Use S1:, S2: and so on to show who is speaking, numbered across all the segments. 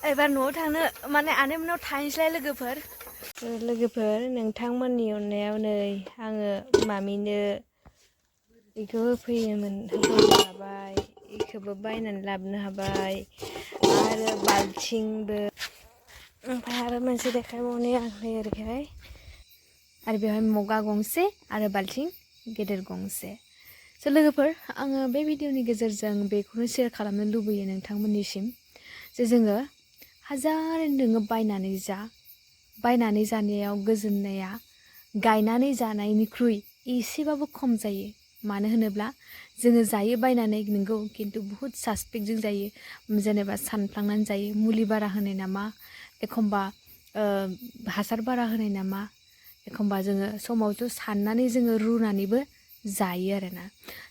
S1: एबार न'आव थांनो माने आनैमोननाव थाहैनोसैलाय लोगोफोर नोंथांमोननि अननायाव नै आङो मामिनो बेखौ होफैनो हाबाय बेखौबो बायनानै लाबोनो हाबाय आरो बाल्थिंबो ओमफ्राय आरो मोनसे देखायबावनि आं नै ओरैहाय आरो बेवहाय मगा गंसे आरो बाल्थिं गेदेर गंसे स' लोगोफोर आङो बे भिडिअनि गेजेरजों बेखौनो शेयार खालामनो लुबैयो नोंथांमोननिसिम जे जोङो हाजार नोङो बायनानै जानायाव गोजोननाया गायनानै जानायनिख्रुइ एसेबाबो खम जायो मानो होनोब्ला जोङो जायो बायनानै नोंगौ खिन्थु बुहुत सासपेक्टजों जायो जेनेबा सानफ्लांनानै जायो मुलि बारा होनाय नामा एखमबा हासार बारा होनाय नामा एखमबा जोङो समावथ' साननानै जोङो रुनानैबो जायो आरोना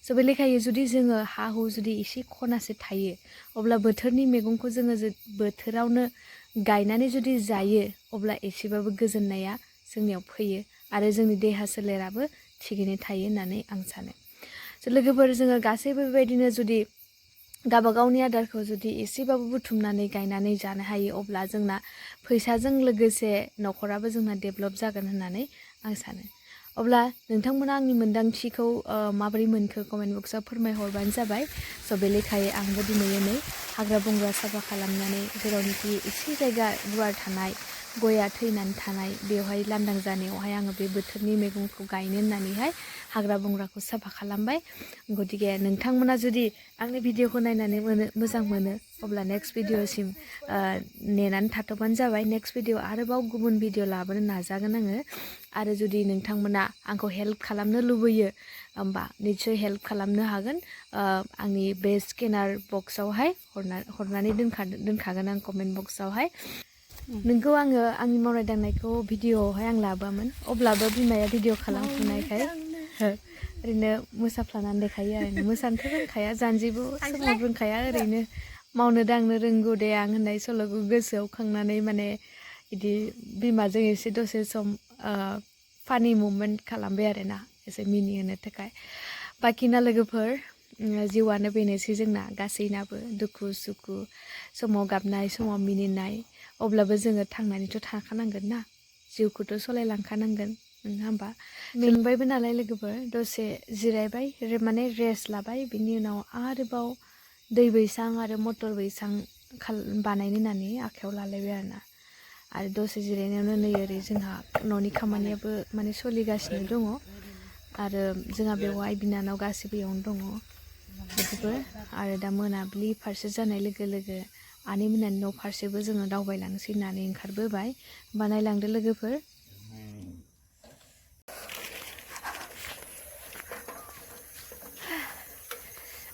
S1: स' बे लेखायै जुदि जोङो हा हु जुदि एसे खनासे थायो अब्ला बोथोरनि मैगंखौ जोङो बोथोरावनो गायनानै जुदि जायो अब्ला एसेबाबो गोजोननाया जोंनियाव फैयो आरो जोंनि देहा सोलेराबो थिगैनो थायो होननानै आं सानो स' लोगोफोर जोङो गासैबो बेबायदिनो जुदि गावबागावनि आदारखौ जुदि एसेबाबो बुथुमनानै गायनानै जानो हायो अब्ला जोंना फैसाजों लोगोसे न'खराबो जोंना डेभलप जागोन होननानै आं सानो अब्ला नोंथांमोना आंनि मोन्दांथिखौ माबोरै मोनखो कमेन्ट बक्सआव फोरमायहरबानो जाबाय स' बे लेखायै आंबो दिनै हाग्रा बंग्रा साफा खालामनानै जेरावनोखि एसे जायगा गुवार थानाय गया थैनानै थानाय बेवहाय लांदां जानायावहाय आङो बे बोथोरनि मैगंखौ गायनो होननानैहाय हाग्रा बंग्राखौ साफा खालामबाय गतिके नोंथांमोना जुदि आंनि भिडिअखौ नायनानै मोजां मोनो अब्ला नेक्स्ट भिडिअसिम नेनानै थाथ'बानो जाबाय नेक्स्ट भिडिअ आरोबाव गुबुन भिडिअ लाबोनो नाजागोन आङो आरो जुदि नोंथांमोना आंखौ हेल्प खालामनो लुबैयो होमबा निस्सय हेल्प खालामनो हागोन आंनि बे स्केनार बक्सआवहाय हरनानै दोनखागोन आं कमेन्ट बक्सआवहाय नोंखौ आङो आंनि मावनाय दांनायखौ भिडिअआवहाय आं लाबोआमोन अब्लाबो बिमाया भिडिअ खालामफुनायखाय ओरैनो मोसाफ्लानानै देखायो आरो मोसानोथ' रोंखाया जानजिबो सोमावनो रोंखाया ओरैनो मावनो दांनो रोंगौ दे आं होननाय सल'खौ गोसोआव खांनानै माने बिदि बिमाजों एसे दसे सम फानि मुमेन्ट खालामबाय आरोना एसे मिनिहोनो थाखाय बाखिना लोगोफोर जिउआनो बेनोसै जोंना गासैनाबो दुखु सुखु समाव गाबनाय समाव मिनिनाय अब्लाबो जोङो थांनानैथ' थाखानांगोन ना जिउखौथ' सलायलांखानांगोन नङा होमबा मेंबायबो नालाय लोगोफोर दसे जिरायबाय माने रेस्ट लाबाय बिनि उनाव आरोबाव दै बैसां आरो मटर बैसां बानायनो होननानै आखायाव लालायबाय आरो दसे जिरायनायावनो नै ओरै जोंहा न'नि खामानियाबो माने सोलिगासिनो दङ आरो जोंहा बेवहाय बिनानाव गासिबो इयावनो दङ लोगोफोर आरो दा मोनाबिलि फारसे जानाय लोगो लोगो आनैमोनहानि न' फारसेबो जोङो दावबायलांसै होननानै ओंखारबोबाय बानायलांदो लोगोफोर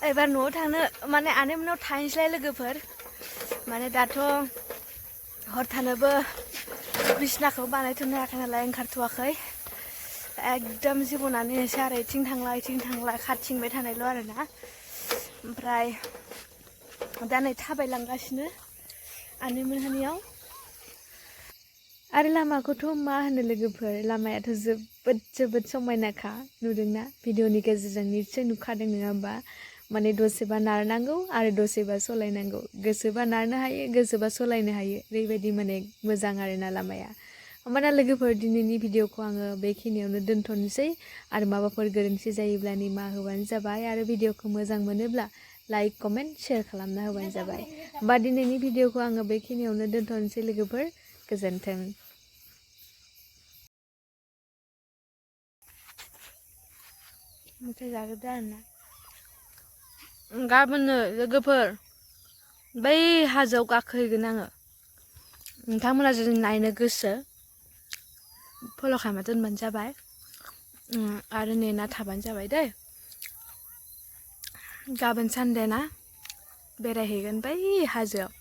S1: एबार न'आव थांनो माने आनैमोननाव थाहैनोसैलाय लोगोफोर माने दाथ' हर थानोबो बिसिनाखौ बानायथ'नो हायाखै नालाय ओंखारथ'वाखै एकदम जिबनानो एसे आरो इथिं थांलाय खारथिंबाय थानायल' आरोना ओमफ्राय दा नै थाबायलांगासिनो आनैमोनहानियाव आरो लामाखौथ' मा होनो लोगोफोर लामायाथ' जोबोद समायनाखा नुदोंना भिडिअनि गेजेरजों निस्सय नुखादों नङा होमबा माने दसेबा नारनांगौ आरो दसेबा सलायनांगौ गोसोबा नारनो हायो गोसोबा सलायनो हायो ओरैबायदि माने मोजां आरोना लामाया होमबाना लोगोफोर दिनैनि भिडिअखौ आङो बेखिनियावनो दोनथ'नोसै आरो माबाफोर गोरोन्थि जायोब्ला निमाहा होबानो जाबाय आरो भिडिअखौ मोजां मोनोब्ला लाइक कमेन्ट शेयार खालामना होबानो जाबाय होमबा दिनैनि भिडिअखौ आङो बेखिनियावनो दोनथ'नोसै लोगोफोर गोजोन्थों मेथाइ जाग्रोदो आरोना गाबोननो लोगोफोर बै हाजोआव गाखोहैगोन आङो नोंथांमोना जुदि नायनो गोसो फल' खालामना दोनबानो जाबाय आरो नेना थाबानो जाबाय दै गाबोन सानडे ना बेरायहैगोन बै हाजोआव